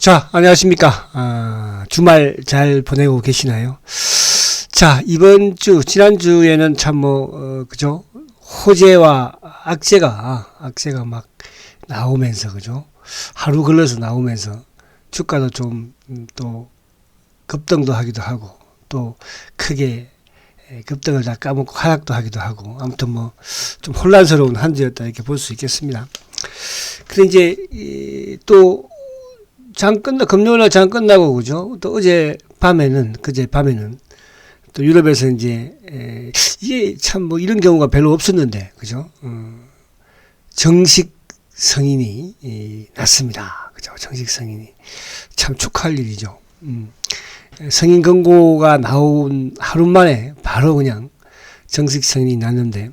자, 안녕하십니까. 주말 잘 보내고 계시나요? 자, 이번 주, 지난주에는 참 그죠? 호재와 악재가 막 나오면서, 그죠? 하루 걸러서 나오면서 주가도 좀, 또, 급등도 하기도 하고, 또, 크게 급등을 다 까먹고 하락도 하기도 하고, 아무튼 좀 혼란스러운 한 주였다, 이렇게 볼 수 있겠습니다. 근데 이제, 또, 금요일날 장 끝나고, 그죠? 또 그제 밤에는 또 유럽에서 이제, 이게 참 이런 경우가 별로 없었는데, 그죠? 정식 성인이 났습니다. 그죠? 정식 성인이. 참 축하할 일이죠. 성인 권고가 나온 하루 만에 바로 그냥 정식 성인이 났는데,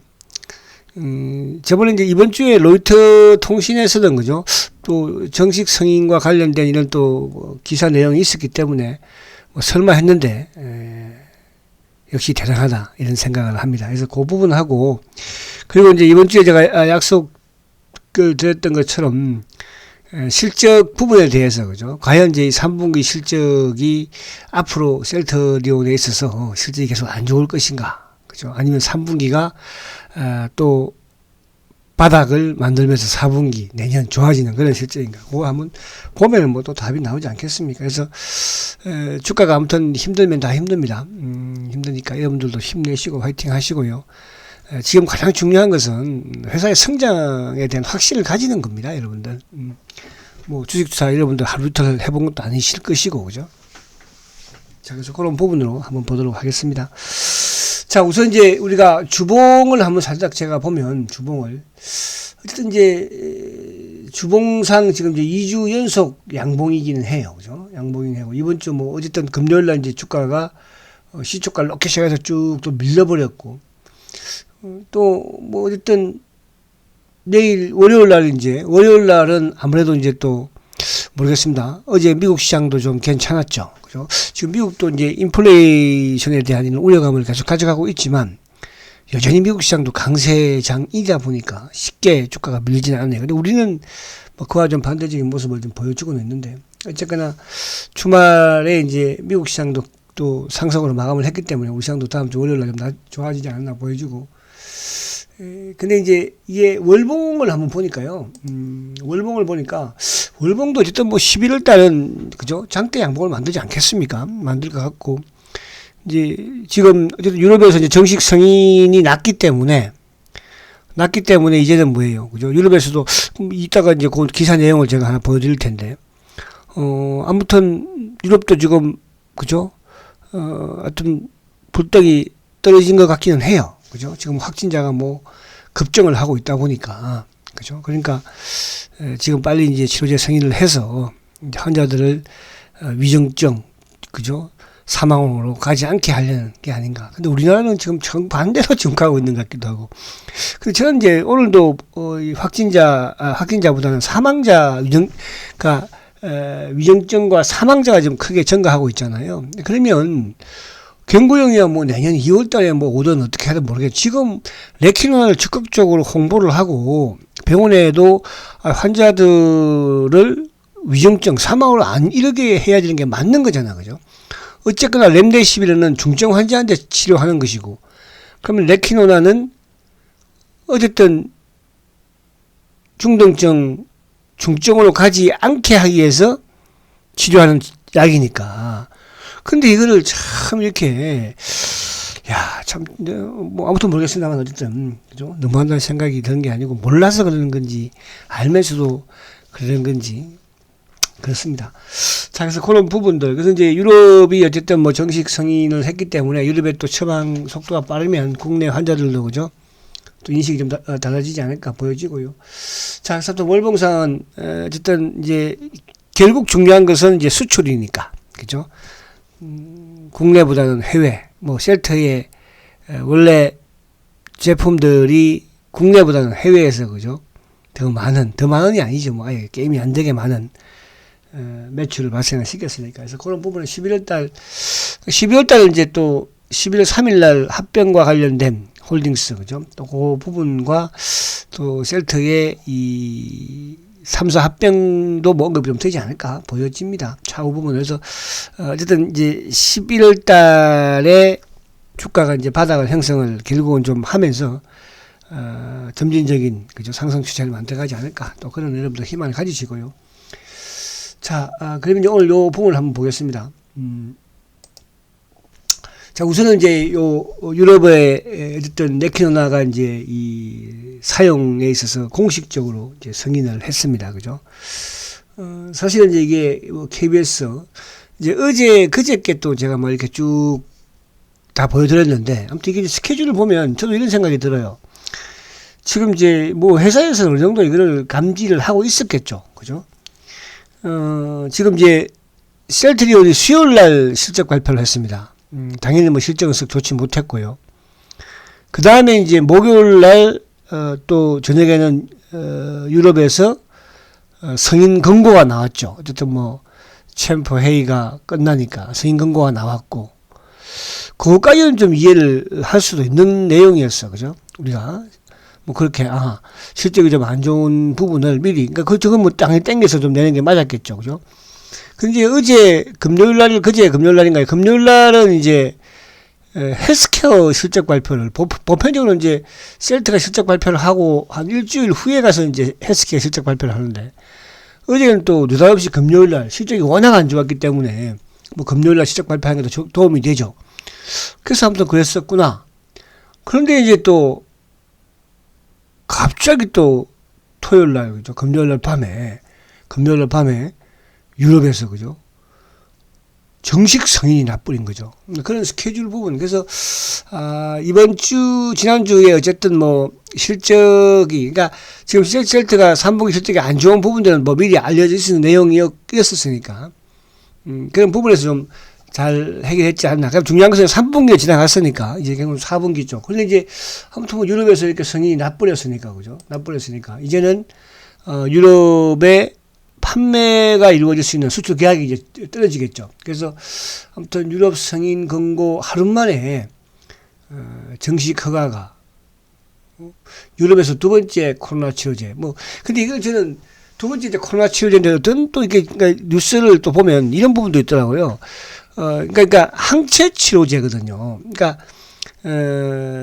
저번에 이제 이번 주에 로이터 통신에서는 그죠? 또 정식 성인과 관련된 이런 또 기사 내용이 있었기 때문에 설마 했는데 역시 대단하다 이런 생각을 합니다. 그래서 그 부분하고 그리고 이제 이번 주에 제가 약속을 드렸던 것처럼 실적 부분에 대해서 그죠? 과연 이제 3분기 실적이 앞으로 셀트리온에 있어서 실적이 계속 안 좋을 것인가? 그죠? 아니면 3분기가 또 바닥을 만들면서 4분기 내년 좋아지는 그런 실적인가? 그거 한번 보면은 또 답이 나오지 않겠습니까? 그래서 주가가 아무튼 힘들면 다 힘듭니다. 힘드니까 여러분들도 힘내시고 화이팅 하시고요. 지금 가장 중요한 것은 회사의 성장에 대한 확신을 가지는 겁니다, 여러분들. 주식 투자 여러분들 하루 이틀 해본 것도 아니실 것이고, 그죠? 자, 그래서 그런 부분으로 한번 보도록 하겠습니다. 자, 우선 이제 우리가 주봉을 한번 살짝 제가 보면 어쨌든 이제 주봉상 지금 이제 2주 연속 양봉이기는 해요. 그죠? 양봉이긴 하고 이번 주 어쨌든 금요일 날 이제 주가가 시초가를 높게 시작해서 쭉 또 밀려버렸고 또 어쨌든 내일 월요일 날은 아무래도 이제 또 모르겠습니다. 어제 미국 시장도 좀 괜찮았죠. 그죠? 지금 미국도 이제 인플레이션에 대한 우려감을 계속 가져가고 있지만 여전히 미국 시장도 강세장이다 보니까 쉽게 주가가 밀리지는 않네요. 근데 우리는 그와 좀 반대적인 모습을 좀 보여주고는 있는데 어쨌거나 주말에 이제 미국 시장도 또 상승으로 마감을 했기 때문에 우리 시장도 다음 주 월요일 날 좀 좋아지지 않았나 보여주고 근데 이제 이게 월봉을 한번 보니까요. 월봉을 보니까 월봉도 어쨌든 11월 달은 그죠? 장대 양봉을 만들지 않겠습니까? 만들 것 같고 이제 지금 어쨌든 유럽에서 이제 정식 승인이 났기 때문에 이제는 뭐예요? 그죠? 유럽에서도 이따가 이제 그 기사 내용을 제가 하나 보여드릴 텐데 아무튼 유럽도 지금 그죠? 하여튼 불떡이 떨어진 것 같기는 해요. 그죠? 지금 확진자가 급증을 하고 있다 보니까, 그죠? 그러니까, 지금 빨리 이제 치료제 승인을 해서, 환자들을, 위중증, 그죠? 사망으로 가지 않게 하려는 게 아닌가. 근데 우리나라는 지금 정반대로 지금 가고 있는 것 같기도 하고. 근데 저는 이제 오늘도, 확진자보다는 위중증과 사망자가 좀 크게 증가하고 있잖아요. 그러면, 경구형이야 내년 2월 달에 오든 어떻게 하든 모르겠어요. 지금 레키노나를 적극적으로 홍보를 하고 병원에도 환자들을 위중증 사망으로 안 이르게 해야 되는 게 맞는 거잖아. 그죠? 어쨌거나 렘데시비르는 중증 환자한테 치료하는 것이고 그러면 레키노나는 어쨌든 중증으로 가지 않게 하기 위해서 치료하는 약이니까 근데 이거를 참 이렇게 아무튼 모르겠습니다만 어쨌든 그죠? 너무한다는 생각이 드는 게 아니고 몰라서 그러는 건지 알면서도 그러는 건지 그렇습니다. 자, 그래서 그런 부분들 그래서 이제 유럽이 어쨌든 정식 승인을 했기 때문에 유럽의 또 처방 속도가 빠르면 국내 환자들도 그죠? 또 인식이 좀 달라지지 않을까 보여지고요. 자, 그래서 또 월봉상은 어쨌든 이제 결국 중요한 것은 이제 수출이니까 그죠? 국내보다는 해외, 셀트의 원래 제품들이 국내보다는 해외에서 그죠? 더 많은이 아니죠. 아예 게임이 안 되게 많은 매출을 발생을 시켰으니까. 그래서 그런 부분은 11월 달은 이제 또 11월 3일 날 합병과 관련된 홀딩스 그죠? 또 그 부분과 또 셀트의 이 3사 합병도 뭐 언급이 좀 되지 않을까 보여집니다. 차후 부분은. 그래서 어쨌든 이제 11월 달에 주가가 이제 바닥을 형성을 결국은 좀 하면서 점진적인 그죠 상승 추세를 만들어가지 않을까 또 그런 여러분들 희망을 가지시고요. 자, 그러면 이제 오늘 요 부분을 한번 보겠습니다. 자, 우선은 이제 요 유럽의 어쨌든 레키노나가 이제 이 사용에 있어서 공식적으로 이제 승인을 했습니다. 그죠? 사실은 이제 이게 KBS 이제 그저께 또 제가 뭐 이렇게 쭉 다 보여드렸는데 아무튼 이게 스케줄을 보면 저도 이런 생각이 들어요. 지금 이제 뭐 회사에서는 어느 정도 이거를 감지를 하고 있었겠죠. 그죠? 지금 이제 셀트리온이 수요일 날 실적 발표를 했습니다. 당연히 뭐 실적은 썩 좋지 못했고요. 그 다음에 이제 목요일 날, 또 저녁에는, 유럽에서, 승인 권고가 나왔죠. 어쨌든 뭐, 챔프 회의가 끝나니까 승인 권고가 나왔고, 그것까지는 좀 이해를 할 수도 있는 내용이었어. 그죠? 우리가. 뭐 그렇게, 실적이 좀 안 좋은 부분을 미리, 그러니까 저건 뭐 당연히 땡겨서 좀 내는 게 맞았겠죠. 그죠? 근데 그제 금요일 날인가요? 금요일 날은 이제 헬스케어 실적 발표를 보편적으로 이제 셀트가 실적 발표를 하고 한 일주일 후에 가서 이제 헬스케어 실적 발표를 하는데 어제는 또 느닷없이 금요일 날 실적이 워낙 안 좋았기 때문에 뭐 금요일 날 실적 발표하는 게 더 도움이 되죠. 그래서 아무튼 그랬었구나. 그런데 이제 또 갑자기 또 토요일 날 그죠? 금요일 날 밤에 유럽에서 그죠? 정식 승인이 나버린 거죠. 그런 스케줄 부분. 그래서 지난주에 어쨌든 뭐 실적이 그러니까 지금 셀트가 3분기 실적이 안 좋은 부분들은 뭐 미리 알려져 있는 내용이었으니까 그런 부분에서 좀 잘 해결했지 않나. 그럼 중요한 것은 3분기가 지나갔으니까 이제 결국 4분기죠. 근데 이제 아무튼 뭐 유럽에서 이렇게 승인이 나버렸으니까 그죠? 나버렸으니까 이제는 유럽의 판매가 이루어질 수 있는 수출 계약이 이제 떨어지겠죠. 그래서 아무튼 유럽 승인 권고 하루 만에 정식 허가가 유럽에서 두 번째 코로나 치료제 근데 이건 저는 두 번째 이제 코로나 치료제인데 어떤 또 이렇게 그러니까 뉴스를 또 보면 이런 부분도 있더라고요. 그러니까 항체 치료제거든요. 그러니까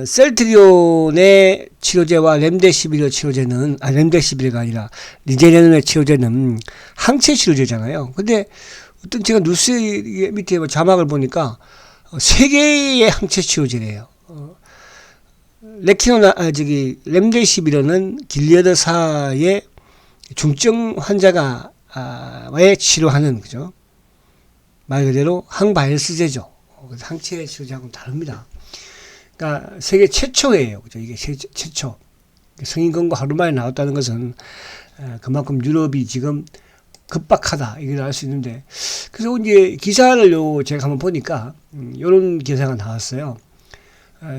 셀트리온의 치료제와 렘데시비르 치료제는 렘데시비르가 아니라 리제네론의 치료제는 항체 치료제잖아요. 근데 어떤 제가 뉴스 밑에 뭐 자막을 보니까 세 개의 항체 치료제래요. 렘데시비르는 길리어드사의 중증 환자가 왜 치료하는 그죠? 말 그대로 항바이러스제죠. 항체 치료제하고는 다릅니다. 그러니까 세계 최초예요. 그죠? 이게 최초. 승인 권고 하루 만에 나왔다는 것은 그만큼 유럽이 지금 급박하다 이걸 알 수 있는데 그래서 이제 기사를 제가 한번 보니까 이런 기사가 나왔어요.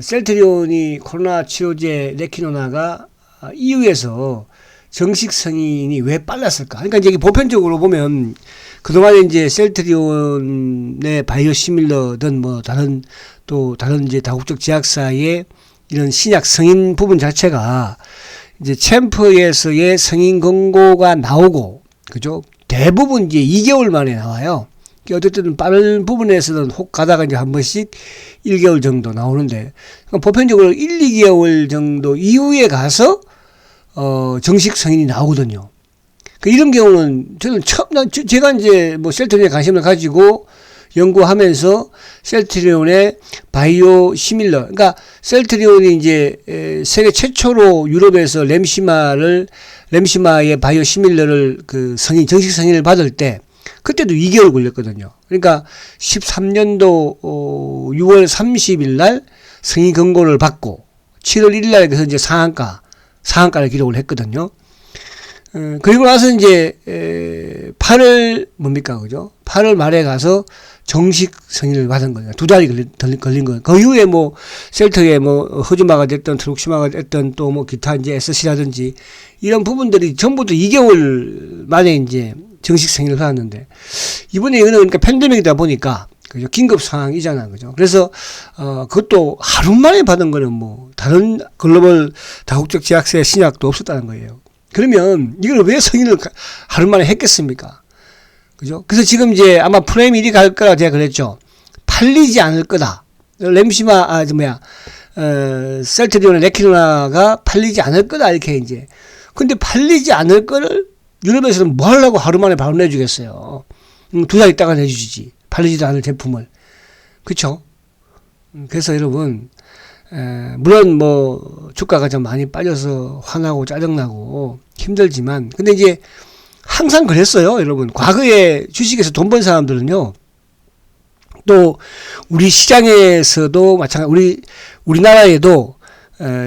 셀트리온이 코로나 치료제 레키노나가 EU에서 정식 승인이 왜 빨랐을까? 그러니까 이제 보편적으로 보면 그동안에 이제 셀트리온의 바이오시밀러든 뭐 다른 이제 다국적 제약사의 이런 신약 승인 부분 자체가 이제 챔프에서의 승인 권고가 나오고 그죠? 대부분 이제 2개월 만에 나와요. 어쨌든 빠른 부분에서는 혹 가다가 이제 한 번씩 1개월 정도 나오는데 보편적으로 1, 2개월 정도 이후에 가서 정식 승인이 나오거든요. 이런 경우는 저는 제가 이제 뭐 셀트리온에 관심을 가지고 연구하면서 셀트리온의 바이오 시밀러, 그러니까 셀트리온이 이제 세계 최초로 유럽에서 렘시마의 바이오 시밀러를 정식 승인을 받을 때 그때도 2개월 걸렸거든요. 그러니까 13년도 6월 30일 날 승인 권고를 받고 7월 1일 날 그래서 이제 상한가를 기록을 했거든요. 그리고 나서 이제 8월 그죠? 8월 말에 가서 정식 승인을 받은 거예요. 2달이 걸린 거예요. 그 이후에 뭐 셀트에 뭐 허즈마가 됐든 트룩시마가 됐든 또 뭐 기타 이제 SC라든지 이런 부분들이 전부 다 2개월 만에 이제 정식 승인을 받았는데 이번에 이거는 그러니까 팬데믹이다 보니까 그죠? 긴급 상황이잖아. 그죠? 그래서 그것도 하루 만에 받은 거는 뭐 다른 글로벌 다국적 제약사의 신약도 없었다는 거예요. 그러면 이걸 왜 승인을 하루 만에 했겠습니까? 그죠? 그래서 지금 이제 아마 프레임이 이리 갈 거라 제가 그랬죠. 팔리지 않을 거다. 램시마, 셀트리온의 레키노나가 팔리지 않을 거다. 이렇게 이제. 근데 팔리지 않을 거를 유럽에서는 뭐 하려고 하루 만에 바로 내주겠어요. 2달 있다가 내주지. 팔리지도 않을 제품을. 그쵸? 그래서 여러분, 물론 뭐, 주가가 좀 많이 빠져서 화나고 짜증나고 힘들지만, 근데 이제 항상 그랬어요, 여러분. 과거에 주식에서 돈 번 사람들은요, 또, 우리 시장에서도 마찬가지, 우리나라에도,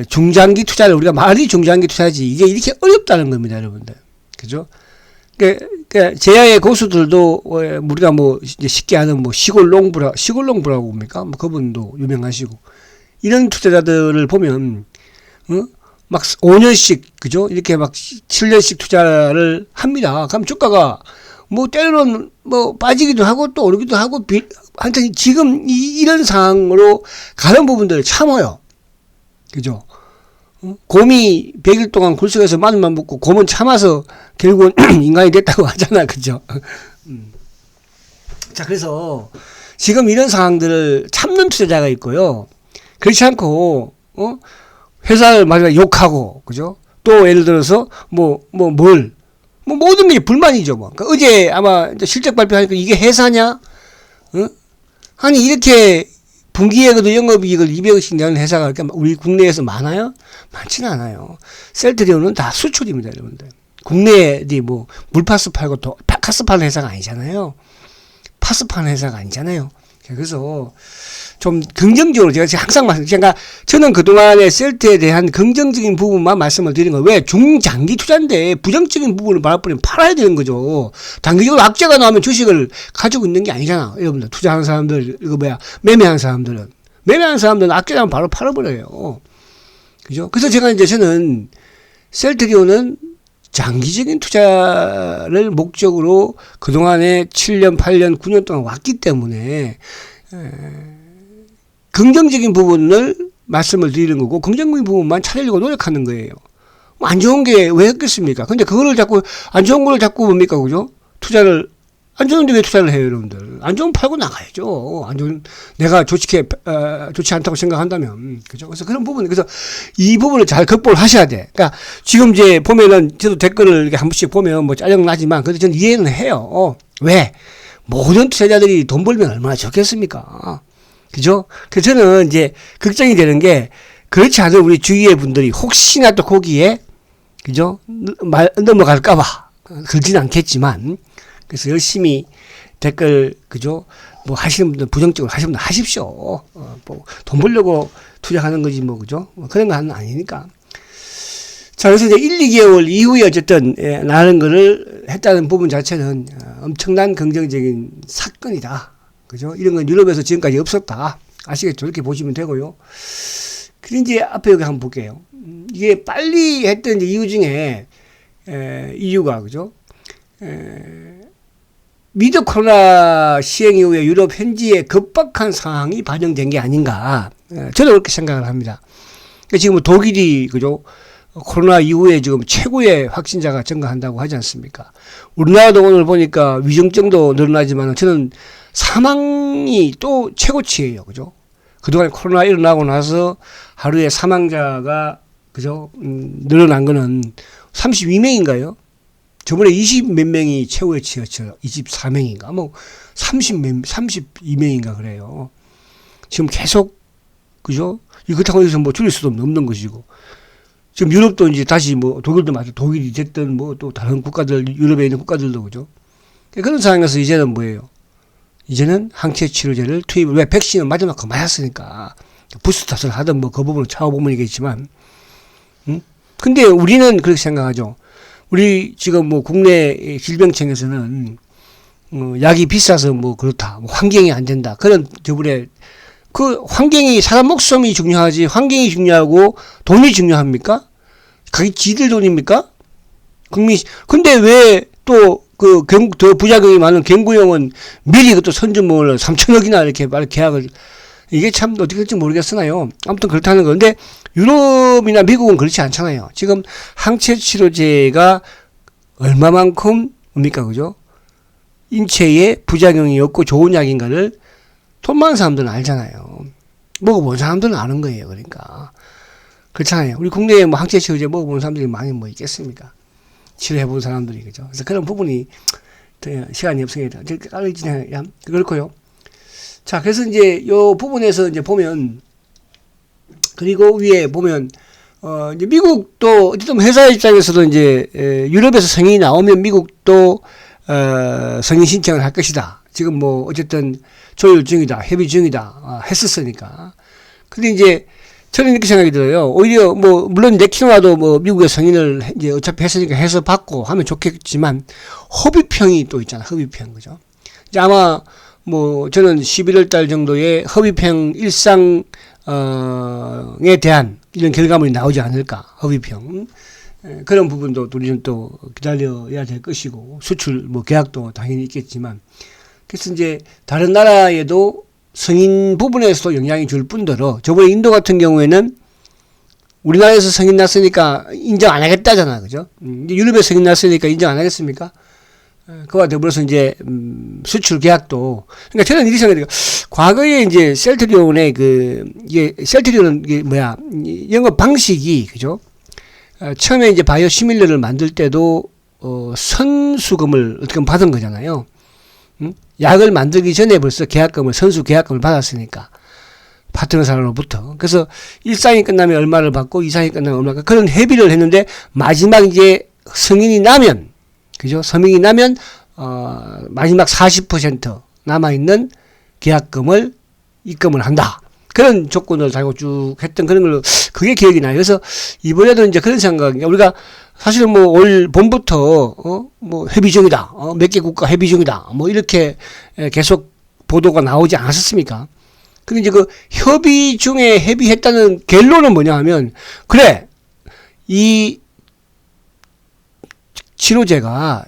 중장기 투자를, 우리가 말이 중장기 투자지, 이게 이렇게 어렵다는 겁니다, 여러분들. 그죠? 그러니까 제야의 고수들도 우리가 뭐 이제 쉽게 아는 뭐 시골농부라고 봅니까? 뭐 그분도 유명하시고 이런 투자자들을 보면 막 5년씩 그죠? 이렇게 막 7년씩 투자를 합니다. 그럼 주가가 뭐 때로는 뭐 빠지기도 하고 또 오르기도 하고 하여튼 지금 이런 상황으로 가는 부분들을 참아요. 그죠? 곰이 100일 동안 굴속에서 마늘만 먹고 곰은 참아서 결국은 인간이 됐다고 하잖아. 그죠? 자, 그래서 지금 이런 상황들을 참는 투자자가 있고요. 그렇지 않고, 회사를 마지막에 욕하고, 그죠? 또 예를 들어서, 모든 게 불만이죠. 뭐. 그러니까 어제 아마 실적 발표하니까 이게 회사냐? 아니, 이렇게 분기에도 영업이익을 200억씩 내는 회사가 우리 국내에서 많아요? 많지는 않아요. 셀트리온은 다 수출입니다, 여러분들. 국내에 뭐 물파스 팔고 또 가스 파는 회사가 아니잖아요. 파스 파는 회사가 아니잖아요. 그래서 좀 긍정적으로 제가 항상 제가 저는 그동안에 셀트에 대한 긍정적인 부분만 말씀을 드린 거예요. 왜? 중장기 투자인데 부정적인 부분을 말아버리면 팔아야 되는 거죠. 단기적으로 악재가 나오면 주식을 가지고 있는 게 아니잖아. 여러분들 투자하는 사람들 매매하는 사람들은 악재 나면 바로 팔아버려요. 그죠? 그래서 저는 셀트리온은 장기적인 투자를 목적으로 그동안에 7년, 8년, 9년 동안 왔기 때문에 긍정적인 부분을 말씀을 드리는 거고 긍정적인 부분만 찾으려고 노력하는 거예요. 안 좋은 게 왜 했겠습니까? 근데 그거를 자꾸 안 좋은 거를 자꾸 뭡니까, 그죠? 투자를 안 좋은데 왜 투자를 해요, 여러분들? 안 좋으면 팔고 나가야죠. 안 좋은 내가 좋지 않다고 생각한다면, 그죠? 그래서 그런 부분, 그래서 이 부분을 잘 극복을 하셔야 돼. 그러니까 지금 이제 보면은 저도 댓글을 이렇게 한 번씩 보면 뭐 짜증 나지만, 그래도 저는 이해는 해요. 왜? 모든 투자자들이 돈 벌면 얼마나 좋겠습니까? 그죠? 그래서 저는 이제 걱정이 되는 게 그렇지 않은 우리 주위의 분들이 혹시나 또 거기에, 그죠? 넘어갈까봐. 그러진 않겠지만, 그래서 열심히 댓글, 그죠? 뭐 하시는 분들, 부정적으로 하시는 분들 하십시오. 뭐 돈 벌려고 투자하는 거지, 뭐, 그죠? 뭐 그런 건 아니니까. 자, 그래서 이제 1, 2개월 이후에 어쨌든, 나는 거를 했다는 부분 자체는 엄청난 긍정적인 사건이다. 그죠? 이런 건 유럽에서 지금까지 없었다. 아시겠죠? 이렇게 보시면 되고요. 그리고 이제 앞에 여기 한번 볼게요. 이게 빨리 했던 이제 이유 중에, 이유가, 그죠? 미드 코로나 시행 이후에 유럽 현지의 급박한 상황이 반영된 게 아닌가. 저는 그렇게 생각을 합니다. 지금 독일이, 그죠? 코로나 이후에 지금 최고의 확진자가 증가한다고 하지 않습니까? 우리나라도 오늘 보니까 위중증도 늘어나지만 저는 사망이 또 최고치예요. 그죠? 그동안에 코로나 일어나고 나서 하루에 사망자가, 그죠? 늘어난 거는 32명인가요? 저번에 20 몇 명이 최고치였죠. 24명인가? 뭐, 32명인가 그래요. 지금 계속, 그죠? 그렇다고 해서 뭐 줄일 수도 없는 것이고. 지금 유럽도 이제 다시 뭐 독일도 맞아. 독일이 됐든 뭐 또 다른 국가들, 유럽에 있는 국가들도 그죠? 그런 상황에서 이제는 뭐예요? 이제는 항체 치료제를 투입을, 왜? 백신을 맞아놓고 맞았으니까. 부스터를 하든 뭐 그 부분은 차후 부분이겠지만. 근데 우리는 그렇게 생각하죠. 우리 지금 뭐 국내 질병청에서는 약이 비싸서 뭐 그렇다. 뭐 환경이 안 된다. 그런 저번에 그 환경이 사람 목숨이 중요하지 환경이 중요하고 돈이 중요합니까? 가기 지들 돈입니까? 국민 근데 왜 또 더 부작용이 많은 경구용은 미리 그것도 선주목을 3천억이나 이렇게 계약을 이게 참 어떻게 될지 모르겠으나요. 아무튼 그렇다는 건데 유럽이나 미국은 그렇지 않잖아요. 지금 항체 치료제가 얼마만큼 뭡니까 그죠? 인체에 부작용이 없고 좋은 약인가를 돈 많은 사람들은 알잖아요. 먹어본 사람들은 아는 거예요. 그러니까 그렇잖아요. 우리 국내에 뭐 항체 치료제 먹어본 사람들이 많이 뭐 있겠습니까? 치료해본 사람들이 그죠? 그래서 그런 부분이 시간이 없으니까 그렇고요. 자, 그래서 이제 요 부분에서 이제 보면 그리고 위에 보면 이제 미국도 어쨌든 회사 입장에서도 이제 유럽에서 승인이 나오면 미국도 승인 신청을 할 것이다. 지금 뭐 어쨌든 조율 중이다, 협의 중이다 했었으니까. 근데 이제 저는 이렇게 생각이 들어요. 오히려 뭐 물론 레키노아도 뭐 미국의 승인을 이제 어차피 했으니까 해서 받고 하면 좋겠지만 허비평이 또 있잖아. 허비평 그죠? 이제 아마 뭐 저는 11월 달 정도에 허비평 일상에 대한 이런 결과물이 나오지 않을까. 허비평 그런 부분도 우리는 또 기다려야 될 것이고 수출 뭐 계약도 당연히 있겠지만 그래서 이제 다른 나라에도 승인 부분에서도 영향이 줄 뿐더러 저번에 인도 같은 경우에는 우리나라에서 승인 났으니까 인정 안 하겠다잖아. 그죠? 유럽에 승인 났으니까 인정 안 하겠습니까? 그와 더불어서 이제 수출 계약도 그러니까 저는 이렇게 생각해요. 과거에 이제 셀트리온의 이게 셀트리온은 이게 뭐야 영업 방식이 그죠? 처음에 이제 바이오 시밀러를 만들 때도 선수금을 어떻게 보면 받은 거잖아요. 약을 만들기 전에 벌써 선수 계약금을 받았으니까. 파트너사로부터. 그래서 1상이 끝나면 얼마를 받고 2상이 끝나면 얼마가 그런 협의를 했는데 마지막 이제 승인이 나면, 그죠? 서명이 나면, 마지막 40% 남아있는 계약금을 입금을 한다. 그런 조건을 달고 쭉 했던 그런 걸로 그게 기억이 나요. 그래서 이번에도 이제 그런 생각이 우리가 사실은 뭐 올 봄부터 뭐 협의 중이다. 몇 개 국가 협의 중이다. 뭐 이렇게 계속 보도가 나오지 않았습니까? 근데 이제 그 협의 중에 협의했다는 결론은 뭐냐 하면 그래 이 치료제가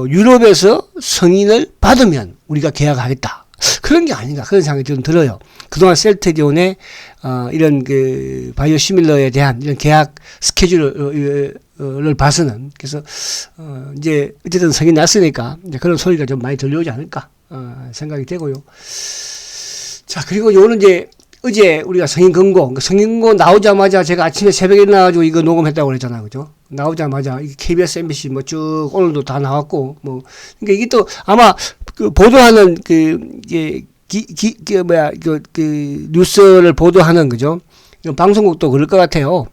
유럽에서 승인을 받으면 우리가 계약하겠다. 그런 게 아닌가 그런 생각이 좀 들어요. 그동안 셀트리온의 이런 그 바이오시밀러에 대한 이런 계약 스케줄을 봐서는 그래서 이제 어쨌든 승인 났으니까 이제 그런 소리가 좀 많이 들려오지 않을까 생각이 되고요. 자 그리고 요거는 이제 어제 우리가 승인 권고 나오자마자 제가 아침에 새벽에 일어나가지고 이거 녹음했다고 그랬잖아요, 그죠? 나오자마자 KBS, MBC 뭐 쭉 오늘도 다 나왔고 뭐 그러니까 이게 또 아마 그 보도하는 뉴스를 보도하는 그죠? 방송국도 그럴 것 같아요.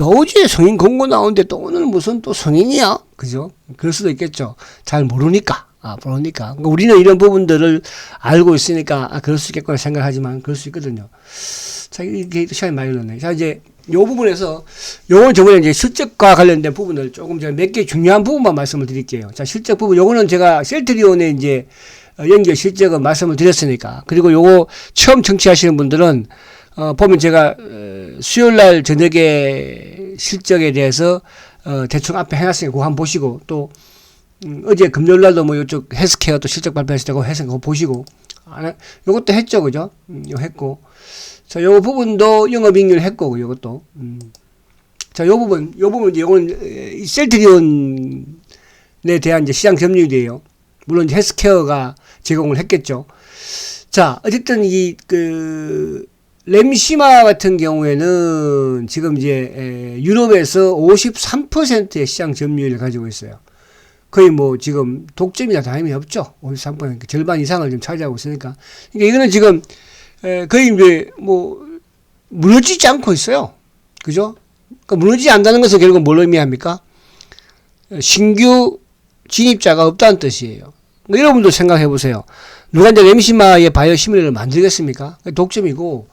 어제 승인 권고 나오는데 또 오늘 무슨 또 승인이야, 그죠? 그럴 수도 있겠죠. 잘 모르니까. 그러니까 우리는 이런 부분들을 알고 있으니까 그럴 수 있겠구나 생각하지만 그럴 수 있거든요. 자, 이게 시간이 많이 흘렀네. 자, 이제 요 부분에서 요건 저번에 이제 실적과 관련된 부분을 조금 제가 몇 개 중요한 부분만 말씀을 드릴게요. 자, 실적 부분 요거는 제가 셀트리온에 이제 연결 실적은 말씀을 드렸으니까. 그리고 요거 처음 청취하시는 분들은 보면 제가 수요일 날 저녁에 실적에 대해서 대충 앞에 해놨으니까 그거 한번 보시고 또 어제 금요일 날도 뭐 이쪽 헬스케어 또 실적 발표했다고 해서 그거 보시고 요것도 했죠, 그죠? 요 했고 자, 요 부분도 영업이익률 했고 요것도 자, 요 부분 이제 요거는 셀트리온에 대한 이제 시장 점유율이에요. 물론 이제 헬스케어가 제공을 했겠죠. 자, 어쨌든 램시마 같은 경우에는 지금 이제 유럽에서 53%의 시장 점유율을 가지고 있어요. 거의 뭐 지금 독점이나 다름이 없죠. 53% 절반 이상을 지금 차지하고 있으니까. 그러니까 이거는 지금 거의 이제 뭐 무너지지 않고 있어요. 그죠? 그러니까 무너지지 않는다는 것은 결국 뭘 의미합니까? 신규 진입자가 없다는 뜻이에요. 그러니까 여러분도 생각해 보세요. 누가 이제 램시마의 바이오 시밀러를 만들겠습니까? 독점이고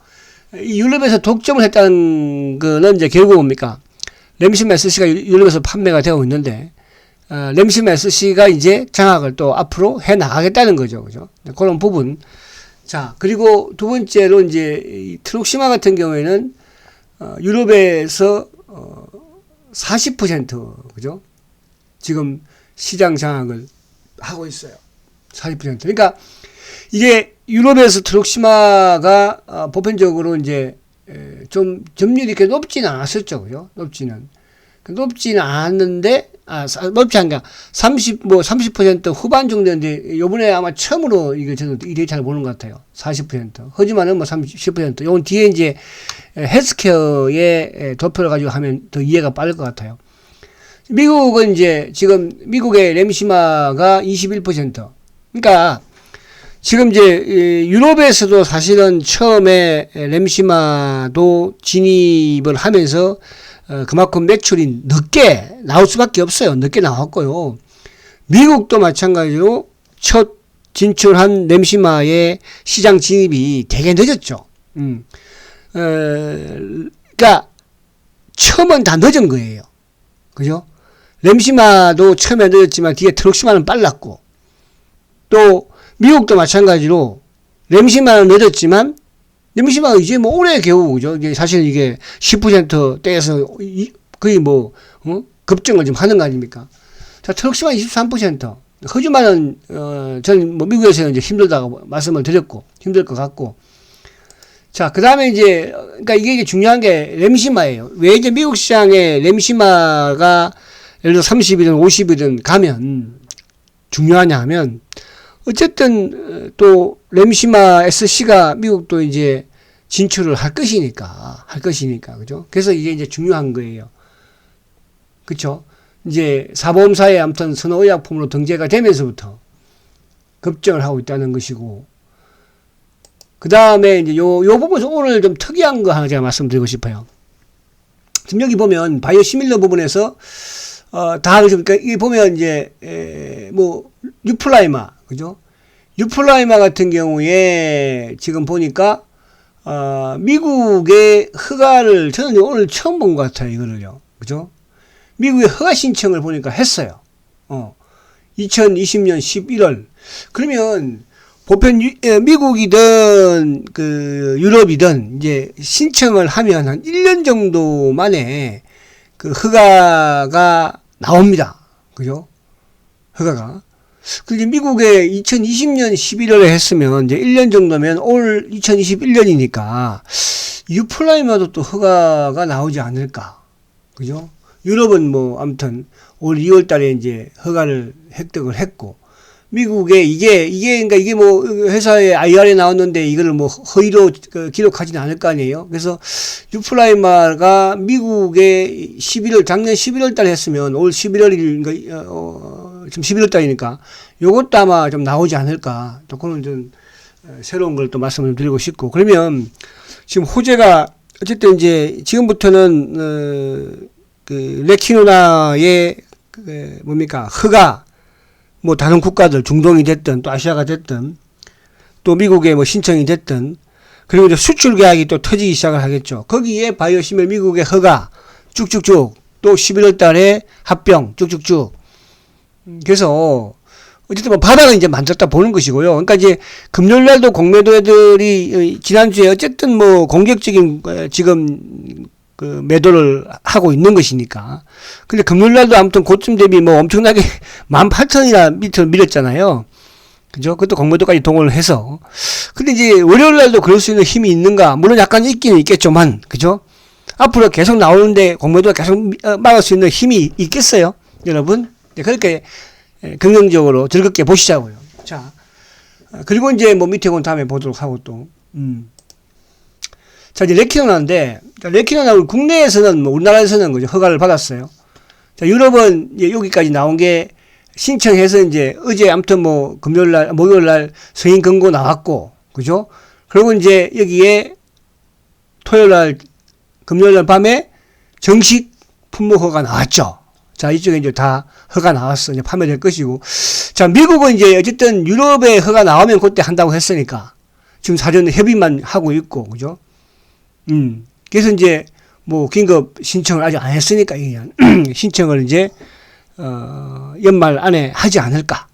이 유럽에서 독점을 했다는 거는 이제 결국 뭡니까? 램시마 SC가 유럽에서 판매가 되고 있는데 램시마 SC가 이제 장악을 또 앞으로 해 나가겠다는 거죠. 그죠? 그런 부분. 자, 그리고 두 번째로 이제 이 트룩시마 같은 경우에는 유럽에서 40% 그죠? 지금 시장 장악을 하고 있어요. 40%. 그러니까 이게 유럽에서 트록시마가 보편적으로 이제 좀 점유율이 이렇게 높지는 않았었죠. 그죠? 높지는 않았는데, 높지 않게 30% 후반 정도인데, 요번에 아마 처음으로 이게 저는 이 데이터를 보는 것 같아요. 40%. 하지만은 뭐 10%. 요건 뒤에 이제 헬스케어에 도표를 가지고 하면 더 이해가 빠를 것 같아요. 미국은 이제 지금 미국의 램시마가 21%. 그러니까 지금 이제 유럽에서도 사실은 처음에 램시마도 진입을 하면서 그만큼 매출이 늦게 나올 수밖에 없어요. 늦게 나왔고요. 미국도 마찬가지로 첫 진출한 램시마의 시장 진입이 되게 늦었죠. 그러니까 처음은 다 늦은 거예요. 그죠? 램시마도 처음에 늦었지만 뒤에 트럭시마는 빨랐고, 또 미국도 마찬가지로 램시마는 늦었지만 램시마가 이제 뭐 올해 겨우, 그죠? 이게 사실 이게 10%대에서 거의 뭐 급증을 좀 하는 거 아닙니까? 자, 트럭시마 23%. 하지만은 저는 뭐 미국에서는 이제 힘들다고 말씀을 드렸고, 힘들 것 같고. 자, 그 다음에 이제, 그러니까 이게 중요한 게 램시마예요. 왜 이제 미국 시장에 램시마가 예를 들어 30이든 50이든 가면 중요하냐 하면, 어쨌든 또 램시마 SC가 미국도 이제 진출을 할 것이니까, 그죠? 그래서 이게 이제 중요한 거예요. 그쵸? 이제 사보험사에 아무튼 선호의약품으로 등재가 되면서부터 급증을 하고 있다는 것이고, 그 다음에 이제 요 부분에서 오늘 좀 특이한 거 하나 제가 말씀드리고 싶어요. 지금 여기 보면 바이오 시밀러 부분에서 그러니까 이 보면 이제 뭐 유플라이마, 그죠? 유플라이마 같은 경우에 지금 보니까 미국의 허가를 저는 오늘 처음 본 것 같아요. 이거를요, 그죠? 미국의 허가 신청을 보니까 했어요. 2020년 11월. 그러면 보편 미국이든 그 유럽이든 이제 신청을 하면 한 1년 정도 만에 그 허가가 나옵니다. 그죠? 허가가. 그게 미국에 2020년 11월에 했으면 이제 1년 정도면 올 2021년이니까 유플라이마도 또 허가가 나오지 않을까. 그죠? 유럽은 뭐 아무튼 올 2월 달에 이제 허가를 획득을 했고, 미국에 그러니까 이게 뭐 회사의 IR에 나왔는데 이거를 뭐 허위로 기록하지는 않을 거 아니에요. 그래서 유플라이마가 미국에 작년 11월 달에 했으면 올 11월인가, 지금 11월 달이니까 요것도 아마 좀 나오지 않을까. 또 그런 좀 새로운 걸 또 말씀을 드리고 싶고. 그러면 지금 호재가 어쨌든 이제 지금부터는 그 레키노나의 뭡니까? 허가, 뭐 다른 국가들 중동이 됐든 또 아시아가 됐든 또 미국에 뭐 신청이 됐든, 그리고 이제 수출 계약이 또 터지기 시작을 하겠죠. 거기에 바이오시밀 미국의 허가 쭉쭉쭉, 또 11월 달에 합병 쭉쭉쭉. 그래서 어쨌든 뭐 바닥은 이제 만졌다 보는 것이고요. 그러니까 이제 금요일 날도 공매도 애들이 지난주에 어쨌든 뭐 공격적인 지금 그 매도를 하고 있는 것이니까. 근데 금요일 날도 아무튼 고점 대비 뭐 엄청나게 18,000이나 밑으로 밀었잖아요. 그죠? 그것도 공매도까지 동원을 해서. 근데 이제 월요일 날도 그럴 수 있는 힘이 있는가? 물론 약간 있기는 있겠지만, 그죠? 앞으로 계속 나오는데 공매도가 계속 막을 수 있는 힘이 있겠어요? 여러분? 네, 그렇게 긍정적으로 즐겁게 보시자고요. 자, 그리고 이제 뭐 밑에 건 다음에 보도록 하고 또. 자, 이제 레키노나인데, 레키노나 국내에서는 뭐 우리나라에서는 그죠? 허가를 받았어요. 자, 유럽은 이제 여기까지 나온 게 신청해서 이제 어제 아무튼 뭐 금요일날, 목요일날 승인 권고 나왔고, 그죠? 그리고 이제 여기에 토요일날, 금요일날 밤에 정식 품목 허가 나왔죠. 자, 이쪽에 이제 다 허가 나왔어. 이제 판매될 것이고. 자, 미국은 이제 어쨌든 유럽에 허가 나오면 그때 한다고 했으니까 지금 사전 협의만 하고 있고, 그죠? 그래서 이제 뭐 긴급 신청을 아직 안 했으니까 신청을 이제 연말 안에 하지 않을까.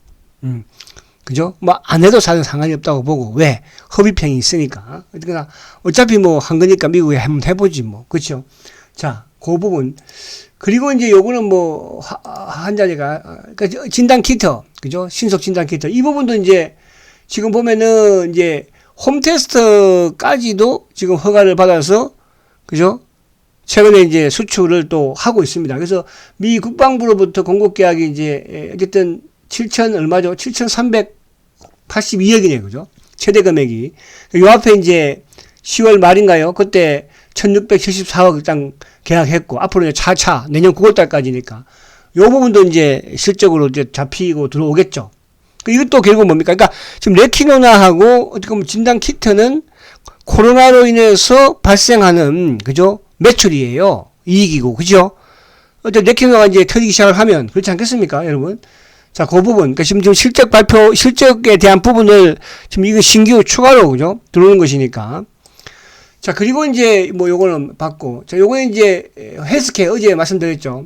그죠? 뭐 안 해도 사실 상관이 없다고 보고. 왜? 허비평이 있으니까. 그러니까 어차피 뭐 한 거니까 미국에 한번 해보지 뭐. 그렇죠? 자, 그 부분. 그리고 이제 요거는 뭐, 환자가, 그러니까 진단 키트, 그죠? 신속 진단 키트. 이 부분도 이제, 지금 보면은 이제, 홈 테스트까지도 지금 허가를 받아서, 그죠? 최근에 이제 수출을 또 하고 있습니다. 그래서 미 국방부로부터 공급 계약이 이제, 어쨌든 7천 얼마죠? 7,382억이네요. 그죠? 최대 금액이. 요 앞에 이제 10월 말인가요? 그때 1,674억 당 계약했고, 앞으로 이제 차차 내년 9월달까지니까 요 부분도 이제 실적으로 이제 잡히고 들어오겠죠. 이것도 결국 뭡니까? 그러니까 지금 레티노나하고 어떻게 보면 진단 키트는 코로나로 인해서 발생하는, 그죠? 매출이에요. 이익이고, 그죠? 어쨌든 레티노나가 이제 터지기 시작을 하면, 그렇지 않겠습니까, 여러분? 자, 그 부분. 그러니까 지금 실적 발표, 실적에 대한 부분을 지금 이거 신규 추가로, 그죠? 들어오는 것이니까. 자, 그리고 이제 뭐 요거는 받고. 자, 요거는 이제 헬스케어, 어제 말씀드렸죠.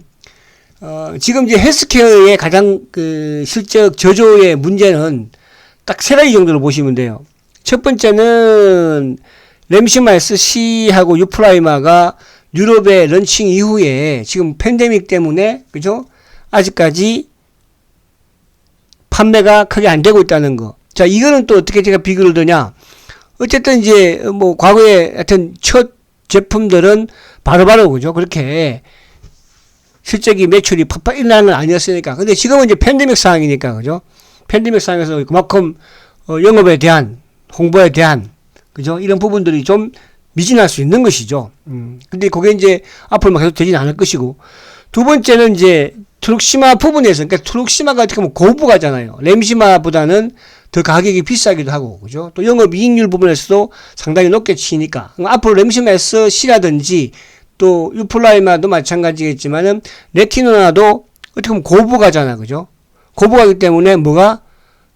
지금 이제 헬스케어의 가장 그 실적 저조의 문제는 딱 세 가지 정도로 보시면 돼요. 첫 번째는 램시마 SC하고 유프라이마가 유럽의 런칭 이후에 지금 팬데믹 때문에, 그죠? 아직까지 판매가 크게 안 되고 있다는 거. 자, 이거는 또 어떻게 제가 비교를 드냐? 어쨌든 이제 뭐 과거에 하여튼 첫 제품들은 바로바로, 그죠? 그렇게 실적이 매출이 팍팍 일어나는 건 아니었으니까. 근데 지금은 이제 팬데믹 상황이니까, 그죠? 팬데믹 상황에서 그만큼 영업에 대한, 홍보에 대한, 그죠? 이런 부분들이 좀 미진할 수 있는 것이죠. 근데 그게 이제 앞으로 계속 되지는 않을 것이고. 두 번째는 이제 트룩시마 부분에서, 그러니까 트룩시마가 어떻게 보면 고부가잖아요. 램시마보다는 더 가격이 비싸기도 하고, 그죠? 또 영업이익률 부분에서도 상당히 높게 치니까. 앞으로 램시마 SC라든지 또 유플라이마도 마찬가지겠지만은 레티노나도 어떻게 보면 고부가잖아, 그죠? 고부가기 때문에 뭐가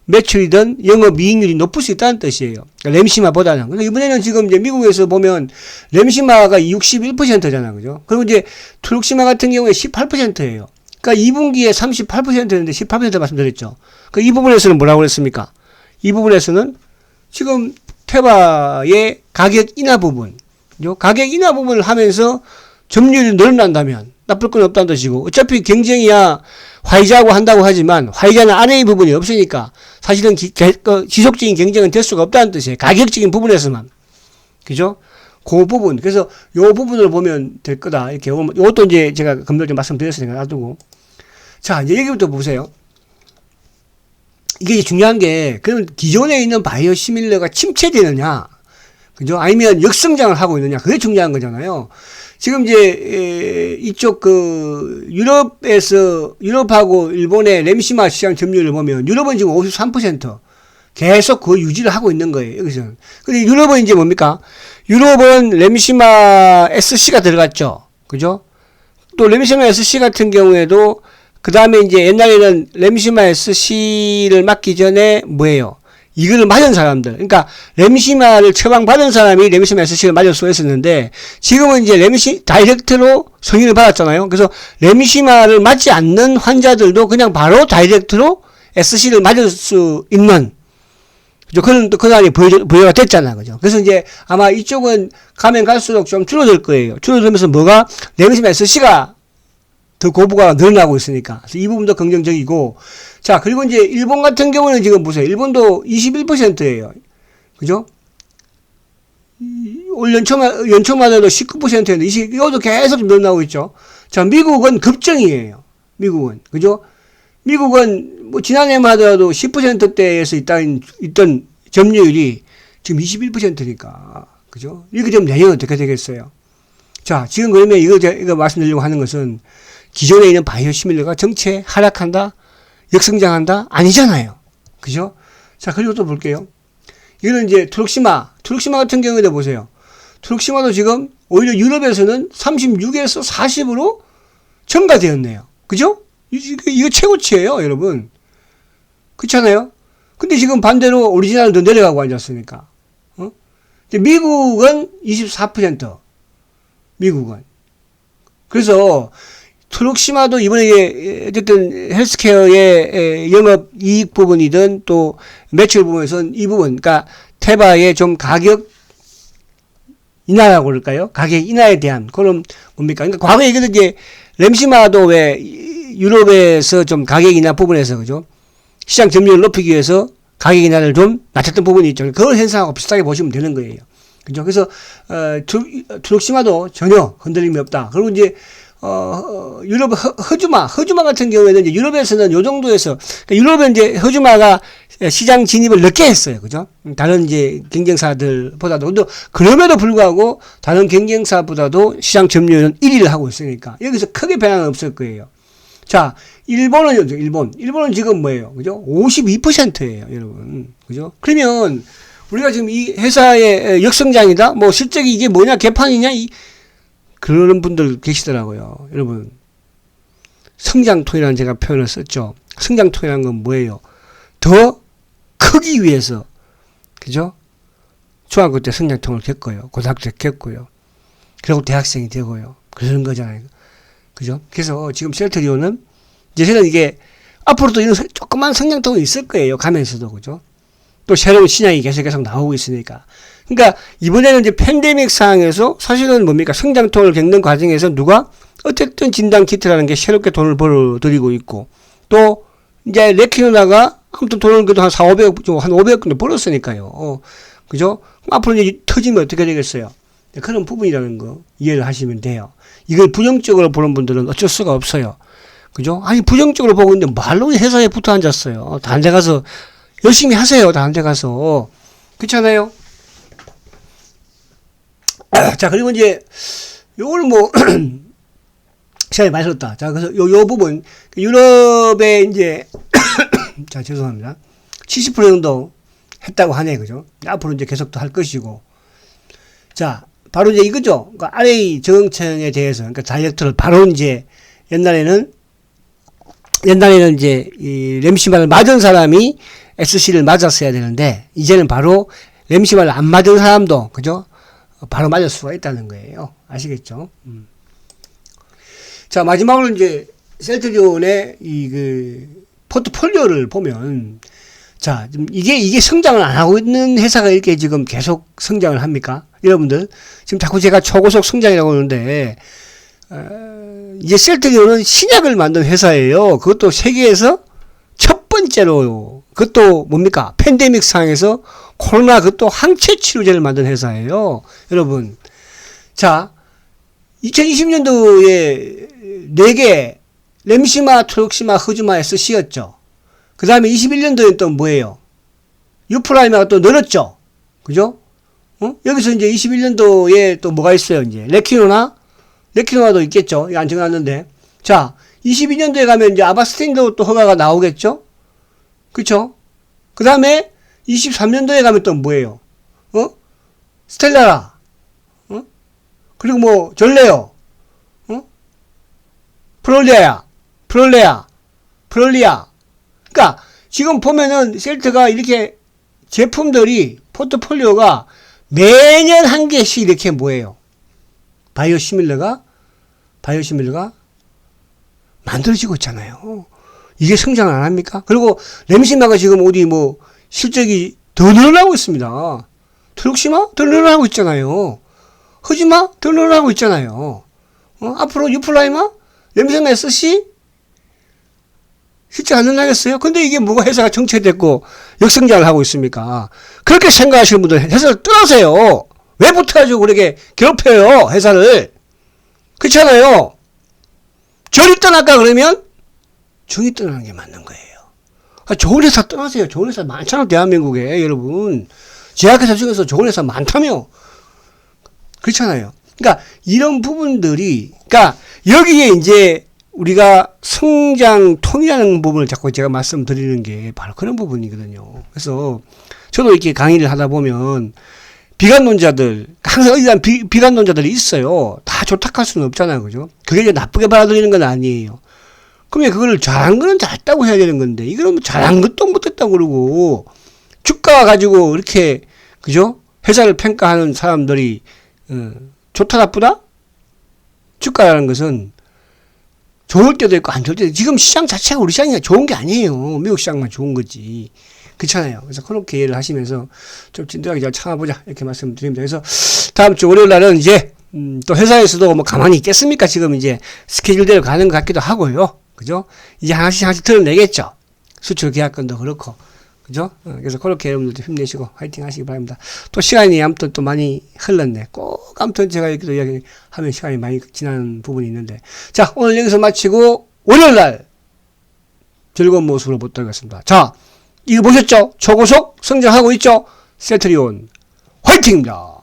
매출이든 영업이익률이 높을 수 있다는 뜻이에요. 그러니까 램시마보다는. 그러니까 이번에는 지금 이제 미국에서 보면 램시마가 61%잖아, 그죠? 그리고 이제 트룩시마 같은 경우에 18%예요. 그러니까 2분기에 38%였는데 18% 말씀드렸죠. 그 이 부분에서는 뭐라고 그랬습니까? 이 부분에서는 지금 테바의 가격 인하 부분, 가격 인하 부분을 하면서 점유율이 늘어난다면 나쁠 건 없다는 뜻이고, 어차피 경쟁이야 화이자하고 한다고 하지만 화이자는 RA 부분이 없으니까 사실은 지속적인 경쟁은 될 수가 없다는 뜻이에요. 가격적인 부분에서만. 그죠? 그 부분. 그래서 요 부분을 보면 될 거다. 이렇게. 요것도 이제 제가 금방 좀 말씀드렸으니까 놔두고. 자, 이제 여기부터 보세요. 이게 중요한 게, 그러면 기존에 있는 바이오시밀러가 침체되느냐, 그죠? 아니면 역성장을 하고 있느냐, 그게 중요한 거잖아요. 지금 이제, 이쪽 유럽하고 일본의 램시마 시장 점유율을 보면, 유럽은 지금 53% 계속 그 유지를 하고 있는 거예요, 여기서는. 근데 유럽은 이제 뭡니까? 유럽은 램시마 SC가 들어갔죠. 그죠? 또 램시마 SC 같은 경우에도 그 다음에 이제 옛날에는 램시마 SC를 맞기 전에 뭐예요? 이거를 맞은 사람들. 그러니까 램시마를 처방받은 사람이 램시마 SC를 맞을 수 있었는데 지금은 이제 다이렉트로 승인을 받았잖아요. 그래서 램시마를 맞지 않는 환자들도 그냥 바로 다이렉트로 SC를 맞을 수 있는, 그죠? 그 안에 부여가 됐잖아. 그죠? 그래서 이제 아마 이쪽은 가면 갈수록 좀 줄어들 거예요. 줄어들면서 뭐가? 램시마 SC가 더 고부가 늘어나고 있으니까. 그래서 이 부분도 긍정적이고. 자, 그리고 이제 일본 같은 경우는 지금 보세요. 일본도 21%예요. 그죠? 올 연초만 해도 19%였는데, 이것도 계속 늘어나고 있죠. 자, 미국은 급증이에요. 미국은. 그죠? 미국은 뭐 지난해만 하더라도 10%대에서 있던 점유율이 지금 21%니까. 그죠? 이게 좀 내년 어떻게 되겠어요? 자, 지금 그러면 이거 말씀드리려고 하는 것은 기존에 있는 바이오시밀러가 정체 하락한다? 역성장한다? 아니잖아요. 그죠? 자, 그리고 또 볼게요. 이거는 이제 트룩시마 같은 경우에도 보세요. 트룩시마도 지금 오히려 유럽에서는 36에서 40으로 첨가되었네요. 그죠? 이거 최고치예요, 여러분. 그렇잖아요? 근데 지금 반대로 오리지널도 내려가고 앉았으니까. 미국은 24%. 미국은. 그래서 트룩시마도 이번에 어쨌든 헬스케어의 영업 이익 부분이든 또 매출 부분에서는 이 부분, 그러니까 테바의 좀 가격 인하라고 그럴까요? 가격 인하에 대한 그런 뭡니까? 그러니까 과거에 이게 램시마도 왜 유럽에서 좀 가격 인하 부분에서 그죠? 시장 점유율을 높이기 위해서 가격 인하를 좀 낮췄던 부분이 있죠. 그런 현상하고 비슷하게 보시면 되는 거예요. 그죠? 그래서 트룩시마도 전혀 흔들림이 없다. 그리고 이제 유럽 허주마 같은 경우에는 이제 유럽에서는 요 정도에서 그러니까 유럽은 이제 허주마가 시장 진입을 늦게 했어요. 그죠? 다른 이제 경쟁사들보다도. 근데 그럼에도 불구하고 다른 경쟁사보다도 시장 점유율은 1위를 하고 있으니까 여기서 크게 변화는 없을 거예요. 자, 일본은요, 일본은 지금 뭐예요? 그죠? 52%예요, 여러분. 그죠? 그러면 우리가 지금 이 회사의 역성장이다? 뭐 실적이 이게 뭐냐? 개판이냐? 그런 분들 계시더라고요. 여러분. 성장통이라는 제가 표현을 썼죠. 성장통이라는 건 뭐예요? 더 크기 위해서. 그죠? 중학교 때 성장통을 겪고요. 고등학교 때 겪고요. 그리고 대학생이 되고요. 그런 거잖아요. 그죠? 그래서 지금 셀트리온은 이제는 이게 앞으로도 이런 조그만 성장통이 있을 거예요. 가면서도. 그죠? 또 새로운 신약이 계속 나오고 있으니까. 그러니까 이번에는 이제 팬데믹 상황에서 사실은 뭡니까? 성장통을 겪는 과정에서 누가 어쨌든 진단 키트라는 게 새롭게 돈을 벌어들이고 있고 또 이제 레키노나가 아무튼 돈을 그래도 한 500억 정도 벌었으니까요. 그죠? 앞으로 이제 터지면 어떻게 되겠어요? 그런 부분이라는 거 이해를 하시면 돼요. 이걸 부정적으로 보는 분들은 어쩔 수가 없어요. 그죠? 아니, 부정적으로 보고 있는데 말로 회사에 붙어 앉았어요. 다른 데 가서 열심히 하세요. 다른 데 가서. 그렇잖아요? 자, 그리고 이제 요걸 뭐 시간이 많이 흘렀다. 자, 그래서 요 부분 유럽에 이제 자, 죄송합니다. 70% 정도 했다고 하네. 그죠? 앞으로 이제 계속 또 할 것이고. 자, 바로 이제 이거죠. 그러니까 RA 정청에 대해서, 그러니까 다이렉터를 바로 이제 옛날에는 이제 이 램시마를 맞은 사람이 SC를 맞았어야 되는데, 이제는 바로 램시마를 안 맞은 사람도, 그죠? 바로 맞을 수가 있다는 거예요. 아시겠죠? 자, 마지막으로 이제 셀트리온의 포트폴리오를 보면, 자, 이게 성장을 안 하고 있는 회사가 이렇게 지금 계속 성장을 합니까? 여러분들, 지금 자꾸 제가 초고속 성장이라고 하는데, 이제 셀트리온은 신약을 만든 회사예요. 그것도 세계에서 첫 번째로, 그것도 뭡니까? 팬데믹 상황에서 코로나 그것도 항체 치료제를 만든 회사예요. 여러분. 자, 2020년도에 4개, 램시마, 트룩시마, 허즈마, SC였죠. 그 다음에 21년도에 또 뭐예요? 유프라이마가 또 늘었죠. 그죠? 여기서 이제 21년도에 또 뭐가 있어요, 이제. 레키노나도 있겠죠. 이거 안 정해놨는데. 자, 22년도에 가면 이제 아바스틴도 또 허가가 나오겠죠? 그쵸? 그 다음에 23년도에 가면 또 뭐예요? 스텔라라. 그리고 뭐, 전레어. 프롤리아. 그러니까 지금 보면은 셀트가 이렇게 제품들이 포트폴리오가 매년 한 개씩 이렇게 뭐예요? 바이오시밀러가 만들어지고 있잖아요. 이게 성장을 안 합니까? 그리고 램시마가 지금 어디 뭐 실적이 더 늘어나고 있습니다. 트룩시마 더 늘어나고 있잖아요. 허지마 더 늘어나고 있잖아요. 앞으로 유플라이마, 램시마 SC 실제 안 늘어나겠어요? 근데 이게 뭐가 회사가 정체됐고 역성장을 하고 있습니까? 그렇게 생각하시는 분들 회사를 떠나세요. 왜 붙어가지고 그렇게 괴롭혀요, 회사를. 그렇잖아요. 저리 떠날까 그러면 정이 떠나는 게 맞는 거예요. 좋은 회사 떠나세요. 좋은 회사 많잖아요, 대한민국에. 여러분. 제약회사 중에서 좋은 회사 많다며. 그렇잖아요. 그러니까 이런 부분들이, 그러니까 여기에 이제 우리가 성장통이라는 부분을 자꾸 제가 말씀드리는 게 바로 그런 부분이거든요. 그래서 저도 이렇게 강의를 하다 보면 비관론자들, 항상 어디든 비관론자들이 있어요. 다 좋다할 수는 없잖아요. 그죠? 그게 이제 나쁘게 받아들이는 건 아니에요. 그러면 그거를 잘한 거는 잘했다고 해야 되는 건데, 이거는 잘한 것도 못했다고 그러고, 주가 가지고 이렇게, 그죠? 회사를 평가하는 사람들이, 좋다, 나쁘다? 주가라는 것은 좋을 때도 있고 안 좋을 때도 있고, 지금 시장 자체가 우리 시장이 좋은 게 아니에요. 미국 시장만 좋은 거지. 그렇잖아요. 그래서 그렇게 이해를 하시면서 좀 진득하게 잘 참아보자. 이렇게 말씀드립니다. 그래서 다음 주 월요일 날은 이제 또 회사에서도 뭐 가만히 있겠습니까? 지금 이제 스케줄대로 가는 것 같기도 하고요. 그죠? 이제 하나씩 드러내겠죠. 수출 계약건도 그렇고. 그죠? 그래서 그렇게 여러분들도 힘내시고 화이팅 하시기 바랍니다. 또 시간이 아무튼 또 많이 흘렀네. 꼭 아무튼 제가 이렇게 이야기하면 시간이 많이 지나는 부분이 있는데. 자, 오늘 여기서 마치고 월요일 날 즐거운 모습으로 보도록 하겠습니다. 자, 이거 보셨죠? 초고속 성장하고 있죠? 셀트리온 화이팅입니다.